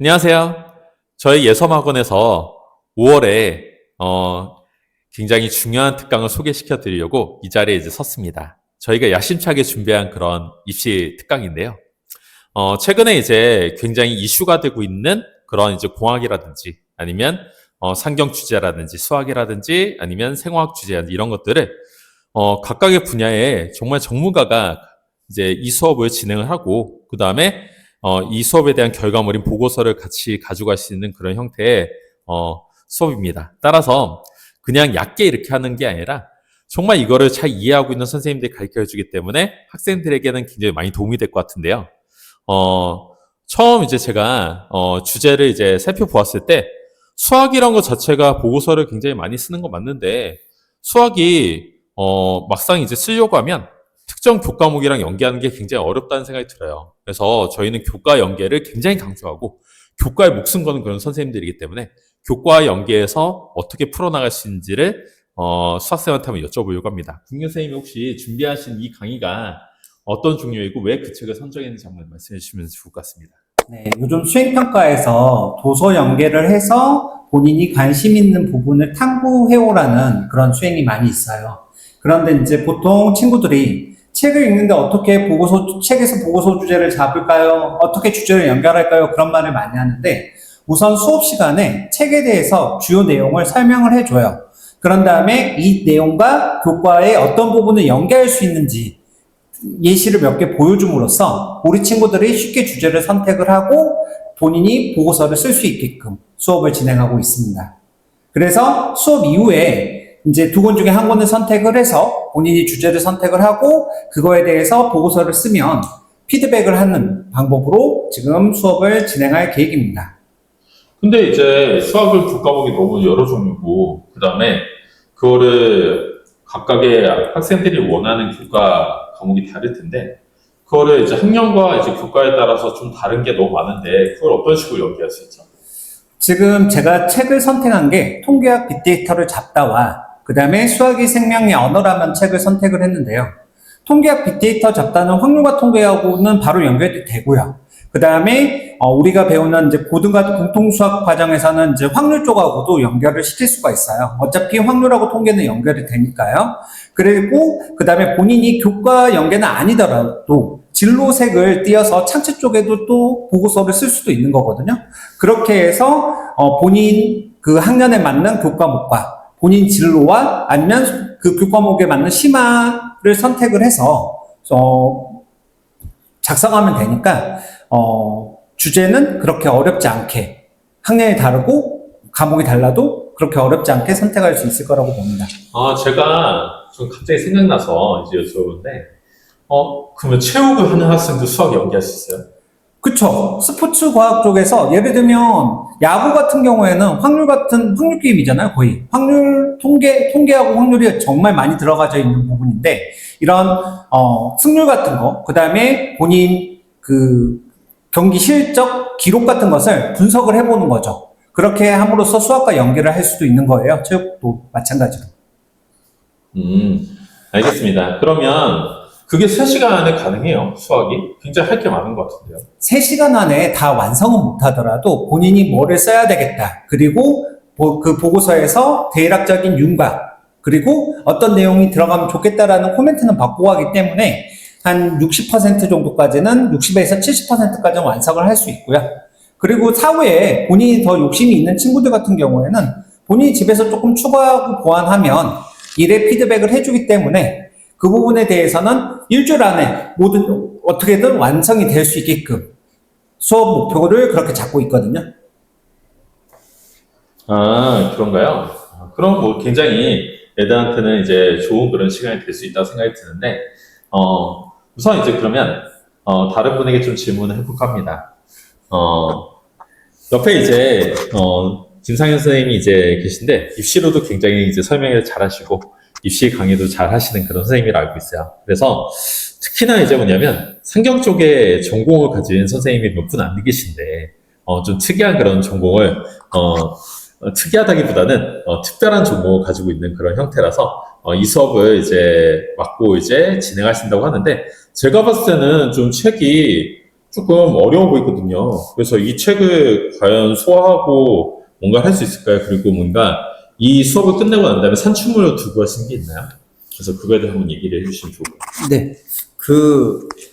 안녕하세요. 저희 예섬학원에서 5월에 굉장히 중요한 특강을 소개시켜 드리려고 이 자리에 이제 섰습니다. 저희가 야심차게 준비한 그런 입시 특강인데요. 최근에 이제 굉장히 이슈가 되고 있는 그런 이제 공학이라든지 아니면 상경 주제라든지 수학이라든지 아니면 생화학 주제라든지 이런 것들을 각각의 분야에 정말 전문가가 이제 이 수업을 진행을 하고 그 다음에 이 수업에 대한 결과물인 보고서를 같이 가져갈 수 있는 그런 형태의 수업입니다. 따라서 그냥 얕게 이렇게 하는 게 아니라 정말 이거를 잘 이해하고 있는 선생님들이 가르쳐 주기 때문에 학생들에게는 굉장히 많이 도움이 될 것 같은데요. 처음 이제 제가 주제를 이제 살펴보았을 때 수학이란 것 자체가 보고서를 굉장히 많이 쓰는 거 맞는데 수학이 막상 이제 쓰려고 하면 특정 교과목이랑 연계하는 게 굉장히 어렵다는 생각이 들어요. 그래서 저희는 교과 연계를 굉장히 강조하고 교과에 목숨 거는 그런 선생님들이기 때문에 교과 연계에서 어떻게 풀어나갈 수 있는지를 수학생한테 한번 여쭤보려고 합니다. 국민 선생님이 혹시 준비하신 이 강의가 어떤 종류이고 왜 그 책을 선정했는지 한번 말씀해 주시면 좋을 것 같습니다. 네, 요즘 수행평가에서 도서 연계를 해서 본인이 관심 있는 부분을 탐구해오라는 그런 수행이 많이 있어요. 그런데 이제 보통 친구들이 책을 읽는데 어떻게 책에서 보고서 주제를 잡을까요? 어떻게 주제를 연결할까요? 그런 말을 많이 하는데 우선 수업 시간에 책에 대해서 주요 내용을 설명을 해줘요. 그런 다음에 이 내용과 교과의 어떤 부분을 연계할 수 있는지 예시를 몇 개 보여줌으로써 우리 친구들이 쉽게 주제를 선택을 하고 본인이 보고서를 쓸 수 있게끔 수업을 진행하고 있습니다. 그래서 수업 이후에 이제 두 권 중에 한 권을 선택을 해서 본인이 주제를 선택을 하고 그거에 대해서 보고서를 쓰면 피드백을 하는 방법으로 지금 수업을 진행할 계획입니다. 근데 이제 수학을 교과목이 너무 여러 종류고 그 다음에 그거를 각각의 학생들이 원하는 교과 과목이 다를 텐데 그거를 이제 학년과 이제 교과에 따라서 좀 다른 게 너무 많은데 그걸 어떤 식으로 연기할 수 있죠? 지금 제가 책을 선택한 게 통계학 빅데이터를 잡다와 그 다음에 수학이 생명의 언어라는 책을 선택을 했는데요. 통계학 빅데이터 잡다는 확률과 통계하고는 바로 연결이 되고요. 그 다음에 우리가 배우는 이제 고등과도 공통수학 과정에서는 이제 확률 쪽하고도 연결을 시킬 수가 있어요. 어차피 확률하고 통계는 연결이 되니까요. 그리고 그 다음에 본인이 교과 연계는 아니더라도 진로색을 띄어서 창체 쪽에도 또 보고서를 쓸 수도 있는 거거든요. 그렇게 해서 본인 그 학년에 맞는 교과목과 본인 진로와 아니면 그 교과목에 맞는 심화를 선택을 해서 작성하면 되니까 주제는 그렇게 어렵지 않게 학년이 다르고 과목이 달라도 그렇게 어렵지 않게 선택할 수 있을 거라고 봅니다. 제가 좀 갑자기 생각나서 이제 여쭤보는데 그러면 체육을 하는 학생도 수학 연기할 수 있어요? 그쵸. 스포츠 과학 쪽에서 예를 들면 야구 같은 경우에는 확률 게임이잖아요, 거의. 통계하고 확률이 정말 많이 들어가져 있는 부분인데, 이런, 승률 같은 거, 그 다음에 본인 경기 실적 기록 같은 것을 분석을 해보는 거죠. 그렇게 함으로써 수학과 연계를 할 수도 있는 거예요. 체육도 마찬가지로. 알겠습니다. 그러면 그게 3시간 안에 가능해요, 수학이? 굉장히 할 게 많은 것 같은데요. 3시간 안에 다 완성은 못하더라도 본인이 뭐를 써야 되겠다. 그리고 그 보고서에서 대략적인 윤곽, 그리고 어떤 내용이 들어가면 좋겠다라는 코멘트는 받고 가기 때문에 한 60% 정도까지는 60에서 70%까지는 완성을 할 수 있고요. 그리고 사후에 본인이 더 욕심이 있는 친구들 같은 경우에는 본인이 집에서 조금 추가하고 보완하면 일에 피드백을 해주기 때문에 그 부분에 대해서는 일주일 안에 어떻게든 완성이 될 수 있게끔 수업 목표를 그렇게 잡고 있거든요. 그런가요? 그럼 뭐 굉장히 애들한테는 이제 좋은 그런 시간이 될 수 있다고 생각이 드는데, 우선 이제 그러면, 다른 분에게 좀 질문을 해볼까 합니다. 옆에 이제, 김상현 선생님이 이제 계신데, 입시로도 굉장히 이제 설명을 잘 하시고, 입시 강의도 잘 하시는 그런 선생님이라 알고 있어요. 그래서 특히나 이제 뭐냐면 상경 쪽에 전공을 가진 선생님이 몇 분 안 계신데 좀 특이한 그런 전공을 특이하다기보다는 특별한 전공을 가지고 있는 그런 형태라서 이 수업을 이제 맡고 이제 진행하신다고 하는데 제가 봤을 때는 좀 책이 조금 어려워 보이거든요. 그래서 이 책을 과연 소화하고 뭔가 할 수 있을까요? 그리고 뭔가 이 수업을 끝내고 난 다음에 산출물로 두고 하신 게 있나요? 그래서 그거에 대해 한번 얘기를 해주시면 좋을 것 같아요. 네.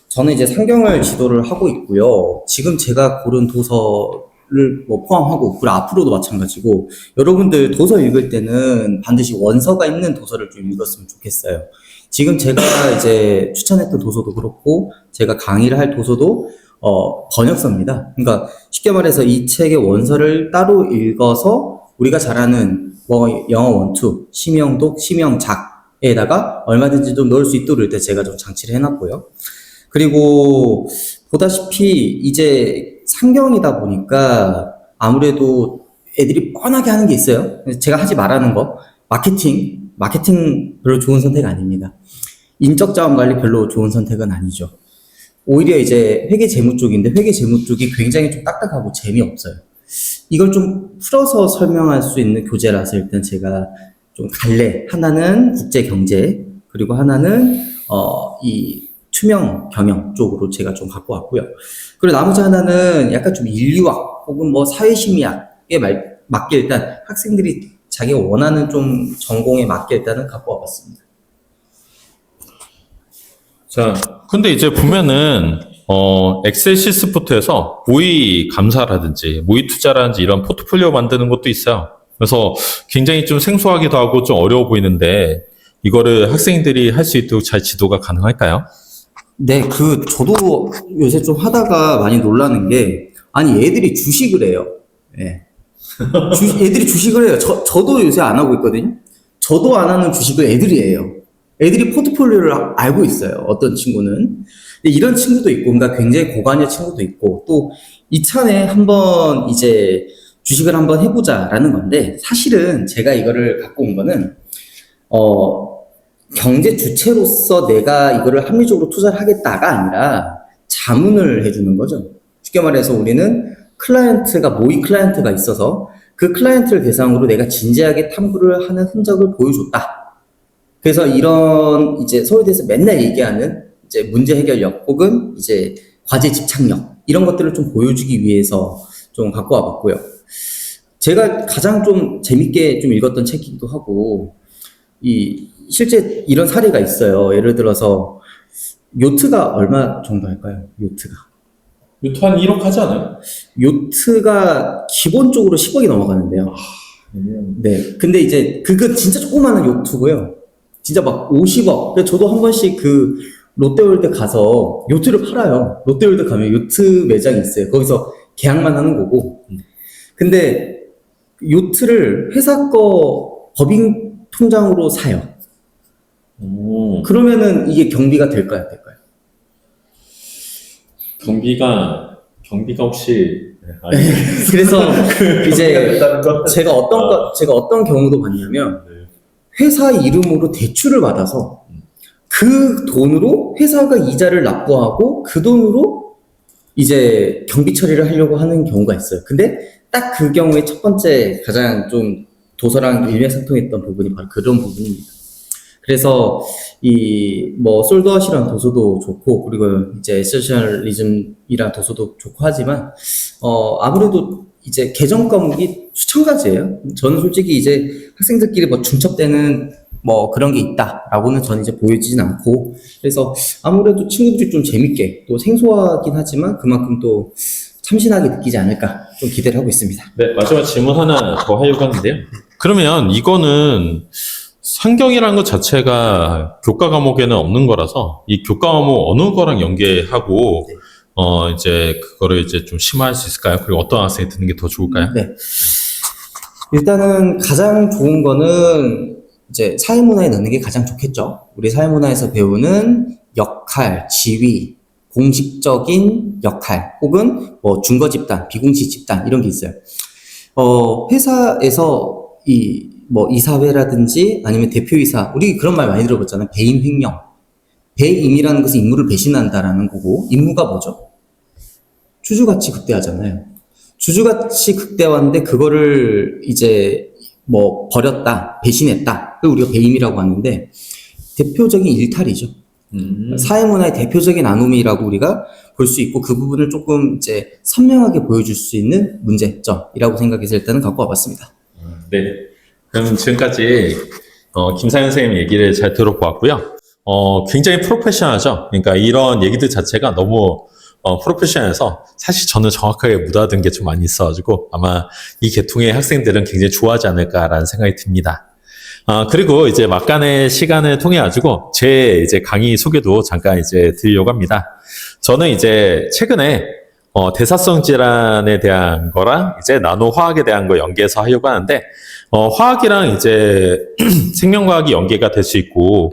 저는 이제 상경을 지도를 하고 있고요. 지금 제가 고른 도서를 뭐 포함하고, 그리고 앞으로도 마찬가지고, 여러분들 도서 읽을 때는 반드시 원서가 있는 도서를 좀 읽었으면 좋겠어요. 지금 제가 이제 추천했던 도서도 그렇고, 제가 강의를 할 도서도, 번역서입니다. 그러니까 쉽게 말해서 이 책의 원서를 따로 읽어서 우리가 잘 아는 뭐 영어 원투, 심형독, 심형작에다가 얼마든지 좀 넣을 수 있도록 일단 제가 좀 장치를 해놨고요. 그리고 보다시피 이제 상경이다 보니까 아무래도 애들이 뻔하게 하는 게 있어요. 제가 하지 말라는 거, 마케팅 별로 좋은 선택 아닙니다. 인적 자원 관리 별로 좋은 선택은 아니죠. 오히려 이제 회계 재무 쪽인데, 회계 재무 쪽이 굉장히 좀 딱딱하고 재미없어요. 이걸 좀 풀어서 설명할 수 있는 교재라서 일단 제가 좀 갈래. 하나는 국제 경제, 그리고 하나는 이 투명 경영 쪽으로 제가 좀 갖고 왔고요. 그리고 나머지 하나는 약간 좀 인류학 혹은 뭐 사회심리학에 맞게 일단 학생들이 자기가 원하는 좀 전공에 맞게 일단은 갖고 와봤습니다. 자, 근데 이제 보면은, 엑셀 시스포트에서 모의 감사라든지, 모의 투자라든지 이런 포트폴리오 만드는 것도 있어요. 그래서 굉장히 좀 생소하기도 하고 좀 어려워 보이는데, 이거를 학생들이 할 수 있도록 잘 지도가 가능할까요? 네, 저도 요새 좀 하다가 많이 놀라는 게, 아니, 애들이 주식을 해요. 예. 애들이 주식을 해요. 저도 요새 안 하고 있거든요. 저도 안 하는 주식을 애들이 해요. 애들이 포트폴리오를 알고 있어요. 어떤 친구는. 근데 이런 친구도 있고, 그러니까 굉장히 고관여 친구도 있고, 또 이참에 한번 이제 주식을 한번 해보자라는 건데, 사실은 제가 이거를 갖고 온 거는, 경제 주체로서 내가 이거를 합리적으로 투자를 하겠다가 아니라 자문을 해주는 거죠. 쉽게 말해서 우리는 모의 클라이언트가 있어서 그 클라이언트를 대상으로 내가 진지하게 탐구를 하는 흔적을 보여줬다. 그래서 이런 이제 서울대에서 맨날 얘기하는 이제 문제 해결력 혹은 이제 과제 집착력 이런 것들을 좀 보여주기 위해서 좀 갖고 와봤고요. 제가 가장 좀 재밌게 좀 읽었던 책이기도 하고, 실제 이런 사례가 있어요. 예를 들어서 요트가 얼마 정도 할까요? 요트 한 1억 하지 않아요? 요트가 기본적으로 10억이 넘어가는데요. 네. 근데 이제 그거 진짜 조그마한 요트고요. 진짜 막 50억. 그래서 저도 한 번씩 롯데월드 가서 요트를 팔아요. 롯데월드 가면 요트 매장이 있어요. 거기서 계약만 하는 거고. 근데 요트를 회사 거 법인 통장으로 사요. 그러면은 이게 경비가 될까요? 안 될까요? 경비가 혹시, 아니, 그래서 이제 제가 어떤 경우도 봤냐면, 회사 이름으로 대출을 받아서 그 돈으로 회사가 이자를 납부하고 그 돈으로 이제 경비 처리를 하려고 하는 경우가 있어요. 근데 딱 그 경우에 첫 번째 가장 좀 도서랑 일맥상통했던 부분이 바로 그런 부분입니다. 그래서 솔드아웃이라는 도서도 좋고, 그리고 이제 에센셜리즘이라는 도서도 좋고 하지만, 아무래도 이제 개정 과목이 수천 가지예요. 저는 솔직히 이제 학생들끼리 뭐 중첩되는 뭐 그런 게 있다라고는 저는 이제 보여지진 않고, 그래서 아무래도 친구들이 좀 재밌게 또 생소하긴 하지만 그만큼 또 참신하게 느끼지 않을까 좀 기대를 하고 있습니다. 네, 마지막 질문 하나 더 하려고 하는데요. 그러면 이거는 상경이라는 것 자체가 교과 과목에는 없는 거라서 이 교과 과목 어느 거랑 연계하고 이제 그거를 이제 좀 심화할 수 있을까요? 그리고 어떤 학생이 듣는 게 더 좋을까요? 네. 일단은 가장 좋은 거는 이제 사회문화에 넣는 게 가장 좋겠죠. 우리 사회문화에서 배우는 역할, 지위, 공식적인 역할, 혹은 뭐 준거 집단, 비공식 집단 이런 게 있어요. 회사에서 이사회라든지 아니면 대표이사, 우리 그런 말 많이 들어봤잖아요. 배임 횡령. 배임이라는 것은 임무를 배신한다라는 거고, 임무가 뭐죠? 주주가치 극대화잖아요. 주주가치 극대화인데 그거를 이제 버렸다, 배신했다. 그걸 우리가 배임이라고 하는데 대표적인 일탈이죠. 사회문화의 대표적인 아노미라고 우리가 볼 수 있고 그 부분을 조금 이제 선명하게 보여줄 수 있는 문제점이라고 생각해서 일단은 갖고 와봤습니다. 네. 그럼 지금까지 김사현 선생님 얘기를 잘 들어보았고요. 굉장히 프로페셔널하죠. 그러니까 이런 얘기들 자체가 너무 프로페셔널해서 사실 저는 정확하게 묻어둔 게 좀 많이 있어가지고 아마 이 계통의 학생들은 굉장히 좋아하지 않을까라는 생각이 듭니다. 그리고 이제 막간의 시간을 통해 가지고 제 이제 강의 소개도 잠깐 이제 드리려고 합니다. 저는 이제 최근에 대사성 질환에 대한 거랑 이제 나노 화학에 대한 거 연계해서 하려고 하는데 화학이랑 이제 생명과학이 연계가 될 수 있고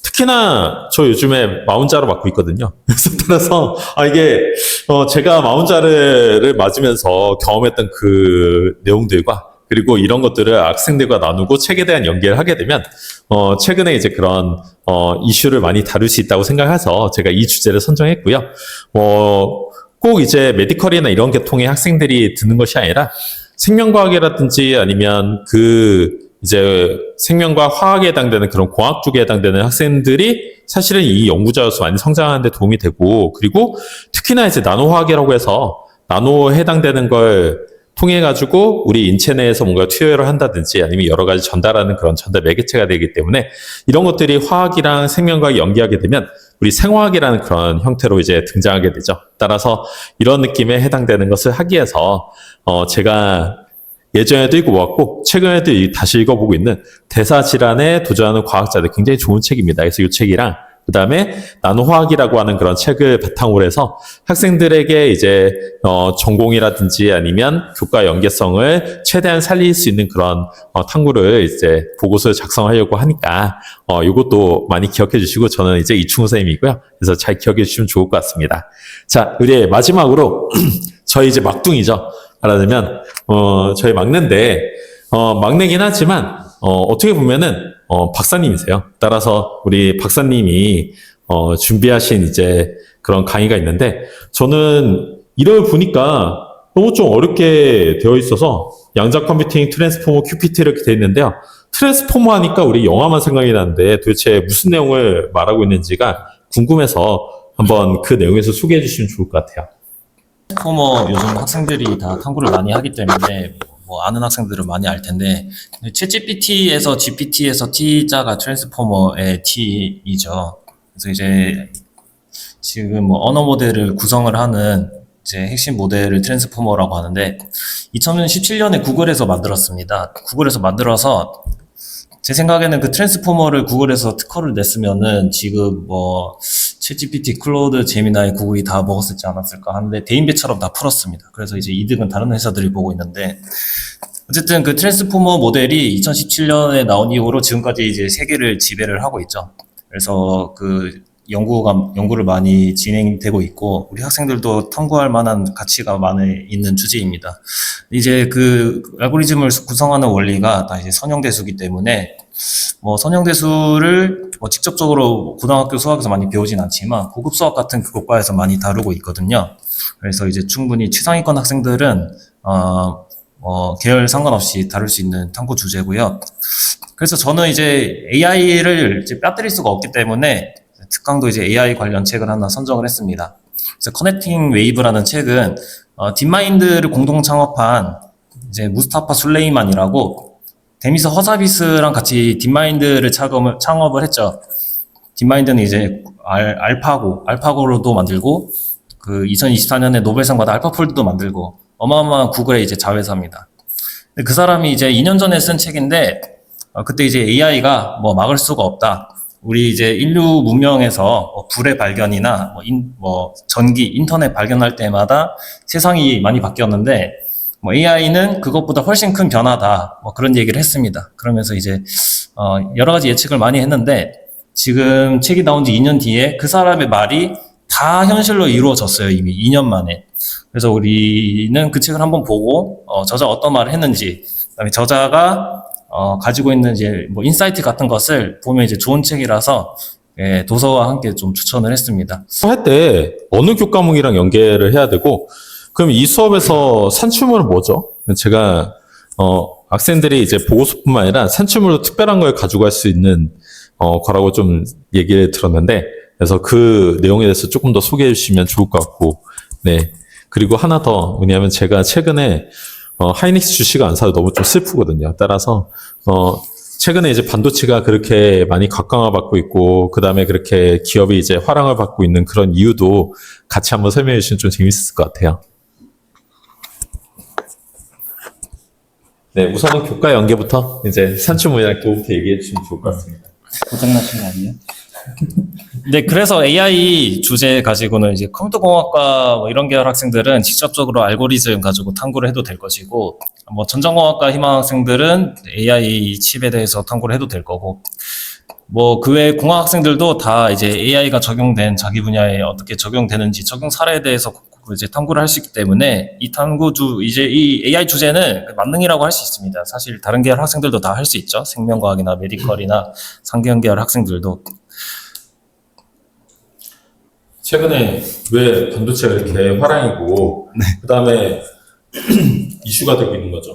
특히나 저 요즘에 마운자로 맞고 있거든요. 그래서 따라서 이게 제가 마운자를 맞으면서 경험했던 그 내용들과 그리고 이런 것들을 학생들과 나누고 책에 대한 연계를 하게 되면 최근에 이제 그런 이슈를 많이 다룰 수 있다고 생각해서 제가 이 주제를 선정했고요. 꼭 이제 메디컬이나 이런 계통의 학생들이 듣는 것이 아니라 생명과학이라든지 아니면 이제 생명과 화학에 해당되는 그런 공학 쪽에 해당되는 학생들이 사실은 이 연구자로서 많이 성장하는 데 도움이 되고 그리고 특히나 이제 나노화학이라고 해서 나노에 해당되는 걸 통해 가지고 우리 인체 내에서 뭔가 투여를 한다든지 아니면 여러 가지 전달하는 그런 전달 매개체가 되기 때문에 이런 것들이 화학이랑 생명과학이 연계하게 되면 우리 생화학이라는 그런 형태로 이제 등장하게 되죠. 따라서 이런 느낌에 해당되는 것을 하기 위해서 제가 예전에도 읽어보았고 최근에도 다시 읽어보고 있는 대사질환에 도전하는 과학자들 굉장히 좋은 책입니다. 그래서 이 책이랑 그 다음에 나노화학이라고 하는 그런 책을 바탕으로 해서 학생들에게 이제 전공이라든지 아니면 교과 연계성을 최대한 살릴 수 있는 그런 탐구를 이제 보고서를 작성하려고 하니까 이것도 많이 기억해 주시고 저는 이제 이충우 선생님이고요. 그래서 잘 기억해 주시면 좋을 것 같습니다. 자, 우리 마지막으로 저희 이제 막둥이죠. 말하자면 저희 막내인데 막내긴 하지만 어떻게 보면은 박사님이세요. 따라서 우리 박사님이 준비하신 이제 그런 강의가 있는데 저는 이걸 보니까 너무 좀 어렵게 되어 있어서 양자 컴퓨팅 트랜스포머 QPT 이렇게 되어 있는데요. 트랜스포머 하니까 우리 영화만 생각이 나는데 도대체 무슨 내용을 말하고 있는지가 궁금해서 한번 그 내용에서 소개해 주시면 좋을 것 같아요. 트랜스포머 요즘 학생들이 다 탐구를 많이 하기 때문에 뭐 아는 학생들은 많이 알 텐데 챗GPT에서 GPT에서 T자가 트랜스포머의 T이죠. 그래서 이제 지금 뭐 언어 모델을 구성을 하는 이제 핵심 모델을 트랜스포머라고 하는데 2017년에 구글에서 만들었습니다. 구글에서 만들어서 제 생각에는 그 트랜스포머를 구글에서 특허를 냈으면은 지금 뭐 챗GPT, 클로드, 제미나이, 구글이 다 먹었을지 않았을까 하는데 대인배처럼 다 풀었습니다. 그래서 이제 이득은 다른 회사들이 보고 있는데 어쨌든 그 트랜스포머 모델이 2017년에 나온 이후로 지금까지 이제 세계를 지배를 하고 있죠. 그래서 그 연구를 많이 진행되고 있고 우리 학생들도 탐구할 만한 가치가 많이 있는 주제입니다. 이제 그 알고리즘을 구성하는 원리가 다 이제 선형대수이기 때문에 뭐 선형대수를 뭐 직접적으로 고등학교 수학에서 많이 배우진 않지만 고급 수학 같은 교과에서 많이 다루고 있거든요. 그래서 이제 충분히 최상위권 학생들은 계열 상관없이 다룰 수 있는 탐구 주제고요. 그래서 저는 이제 AI를 이제 빠뜨릴 수가 없기 때문에 특강도 이제 AI 관련 책을 하나 선정을 했습니다. 그래서 커넥팅 웨이브라는 책은 딥마인드를 공동 창업한 이제 무스타파 술레이만이라고 데미스 허사비스랑 같이 딥마인드를 창업을 했죠. 딥마인드는 이제 알파고로도 만들고 그 2024년에 노벨상 받은 알파폴드도 만들고 어마어마한 구글의 이제 자회사입니다. 근데 그 사람이 이제 2년 전에 쓴 책인데 그때 이제 AI가 뭐 막을 수가 없다. 우리 이제 인류 문명에서 불의 발견이나 전기, 인터넷 발견할 때마다 세상이 많이 바뀌었는데 AI는 그것보다 훨씬 큰 변화다. 그런 얘기를 했습니다. 그러면서 이제 여러 가지 예측을 많이 했는데 지금 책이 나온 지 2년 뒤에 그 사람의 말이 다 현실로 이루어졌어요. 이미 2년 만에. 그래서 우리는 그 책을 한번 보고 저자가 어떤 말을 했는지, 그다음에 저자가 가지고 있는 이제 인사이트 같은 것을 보면 이제 좋은 책이라서 도서와 함께 좀 추천을 했습니다. 할 때 어느 교과목이랑 연계를 해야 되고 그럼 이 수업에서 산출물은 뭐죠? 제가 학생들이 이제 보고서뿐만 아니라 산출물도 특별한 걸 가지고 갈 수 있는 거라고 좀 얘기를 들었는데 그래서 그 내용에 대해서 조금 더 소개해 주시면 좋을 것 같고, 네. 그리고 하나 더, 뭐냐면 제가 최근에, 하이닉스 주식을 안 사도 너무 좀 슬프거든요. 따라서, 최근에 이제 반도체가 그렇게 많이 각광을 받고 있고, 그 다음에 그렇게 기업이 이제 화랑을 받고 있는 그런 이유도 같이 한번 설명해 주시면 좀 재밌을 것 같아요. 네, 우선은 교과 연계부터 이제 산출모의학도부터 얘기해 주시면 좋을 것 같습니다. 고장나신 거 아니에요? 네, 그래서 AI 주제 가지고는 이제 컴퓨터공학과 뭐 이런 계열 학생들은 직접적으로 알고리즘 가지고 탐구를 해도 될 것이고, 뭐 전자공학과 희망 학생들은 AI 칩에 대해서 탐구를 해도 될 거고, 뭐 그 외 공학 학생들도 다 이제 AI가 적용된 자기 분야에 어떻게 적용되는지 적용 사례에 대해서 이제 탐구를 할 수 있기 때문에 이 이제 이 AI 주제는 만능이라고 할 수 있습니다. 사실 다른 계열 학생들도 다 할 수 있죠. 생명과학이나 메디컬이나 상계열 계열 학생들도. 최근에 왜 반도체가 이렇게 화랑이고, 그 다음에 이슈가 되고 있는 거죠?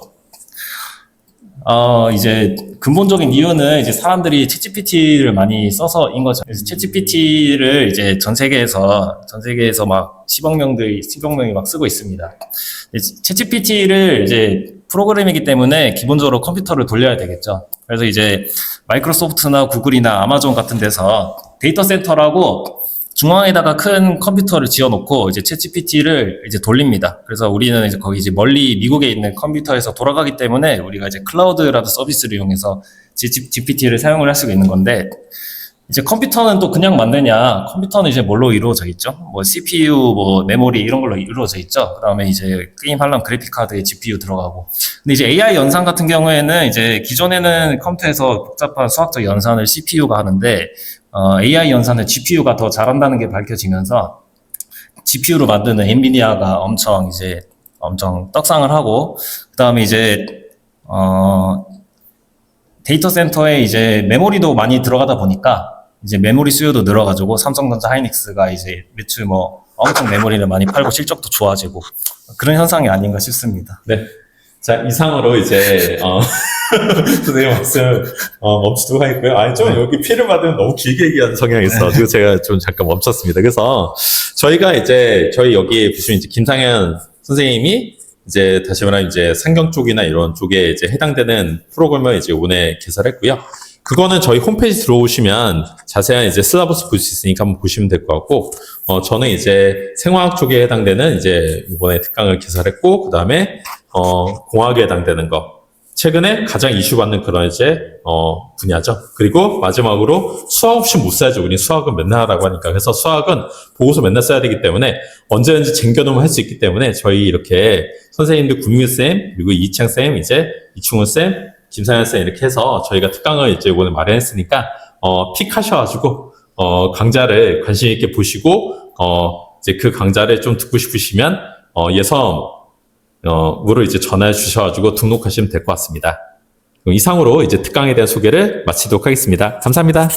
이제 근본적인 이유는 이제 사람들이 챗GPT를 많이 써서인 거죠. 그래서 챗GPT를 이제 전 세계에서 막 10억 명이 막 쓰고 있습니다. 챗GPT를 이제 프로그램이기 때문에 기본적으로 컴퓨터를 돌려야 되겠죠. 그래서 이제 마이크로소프트나 구글이나 아마존 같은 데서 데이터 센터라고 중앙에다가 큰 컴퓨터를 지어놓고 이제 챗GPT를 이제 돌립니다. 그래서 우리는 이제 거기 이제 멀리 미국에 있는 컴퓨터에서 돌아가기 때문에 우리가 이제 클라우드라는 서비스를 이용해서 GPT를 사용을 할 수가 있는 건데, 이제 컴퓨터는 또 그냥 만드냐? 컴퓨터는 이제 뭘로 이루어져 있죠? 뭐 CPU, 뭐 메모리 이런 걸로 이루어져 있죠. 그다음에 이제 게임 하려면 그래픽 카드에 GPU 들어가고. 근데 이제 AI 연산 같은 경우에는 이제 기존에는 컴퓨터에서 복잡한 수학적 연산을 CPU가 하는데, AI 연산을 GPU가 더 잘한다는 게 밝혀지면서 GPU로 만드는 엔비디아가 엄청 떡상을 하고, 그다음에 이제 데이터 센터에 이제 메모리도 많이 들어가다 보니까 이제 메모리 수요도 늘어가지고 삼성전자 하이닉스가 이제 매출 엄청 메모리를 많이 팔고 실적도 좋아지고 그런 현상이 아닌가 싶습니다. 네. 자, 이상으로 이제, 선생님 말씀, 멈추도록 하겠고요. 좀 여기 피를 받으면 너무 길게 얘기하는 성향이 있어가지고 제가 좀 잠깐 멈췄습니다. 그래서 저희가 이제, 저희 여기 보시면 이제 김상현 선생님이 이제 다시 말하면 이제 상경 쪽이나 이런 쪽에 이제 해당되는 프로그램을 이제 이번에 개설했고요. 그거는 저희 홈페이지 들어오시면 자세한 이제 슬라버스 볼 수 있으니까 한번 보시면 될 것 같고, 저는 이제 생화학 쪽에 해당되는 이제 이번에 특강을 개설했고, 그 다음에, 공학에 해당되는 거. 최근에 가장 이슈받는 그런 이제, 분야죠. 그리고 마지막으로 수학 없이 못 써야죠. 우린 수학은 맨날 하라고 하니까. 그래서 수학은 보고서 맨날 써야 되기 때문에 언제든지 쟁겨놓으면 할 수 있기 때문에 저희 이렇게 선생님들 구민규쌤, 그리고 이창쌤, 이제 이충훈쌤, 김상현쌤 이렇게 해서 저희가 특강을 이제 이번에 마련했으니까, 픽하셔가지고, 강좌를 관심 있게 보시고, 이제 그 강좌를 좀 듣고 싶으시면, 예섬으로 이제 전화해 주셔가지고 등록하시면 될 것 같습니다. 이상으로 이제 특강에 대한 소개를 마치도록 하겠습니다. 감사합니다.